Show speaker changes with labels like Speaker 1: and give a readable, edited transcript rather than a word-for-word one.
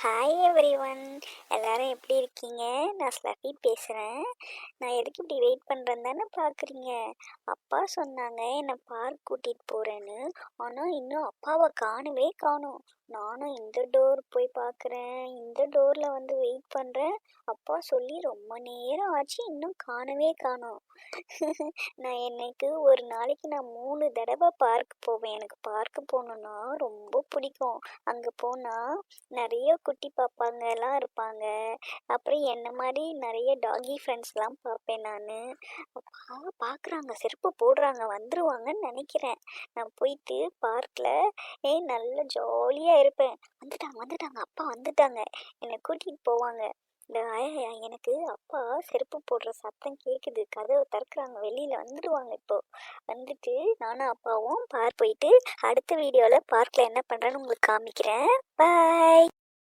Speaker 1: Hi everyone, எல்லாரும் எப்படி இருக்கீங்க? நான் ஸ்லஃபி பேசுகிறேன். நான் எதுக்கு இப்படி வெயிட் பண்ணுறேன்னு தானே பார்க்குறீங்க. அப்பா சொன்னாங்க என்னை பார்க் கூட்டிகிட்டு போகிறேன்னு. ஆனால் இன்னும் அப்பாவை காணவே காணோம். நானும் இந்த டோர் போய் பார்க்குறேன், இந்த டோரில் வந்து வெயிட் பண்ணுறேன். அப்பா சொல்லி ரொம்ப நேரம் ஆச்சு, இன்னும் காணவே காணோம். நான் ஒரு நாளைக்கு நான் 3 தடவை பார்க் போவேன். எனக்கு பார்க்கு போகணுன்னா ரொம்ப பிடிக்கும். அங்கே போனால் நிறைய குட்டி பாப்பாங்கலாம் இருப்பாங்க. அப்புறம் என்ன மாதிரி நிறைய டாகி ஃப்ரெண்ட்ஸ்லாம் பார்ப்பேன் நான். அப்பா பார்க்குறாங்க, செருப்பு போடுறாங்க, வந்துடுவாங்கன்னு நினைக்கிறேன். நான் போயிட்டு பார்க்கில் நல்லா ஜாலியாக இருப்பேன். வந்துட்டாங்க வந்துட்டாங்க அப்பா வந்துட்டாங்க, என்னை கூட்டிகிட்டு போவாங்க. எனக்கு அப்பா செருப்பு போடுற சத்தம் கேட்குது, கதவை திறக்கிறாங்க, வெளியில் வந்துடுவாங்க. இப்போ வந்துட்டு நானும் அப்பாவும் பார்க் போயிட்டு அடுத்த வீடியோவில் பார்க்கில் என்ன பண்ணுறேன்னு உங்களுக்கு காமிக்கிறேன். பாய்.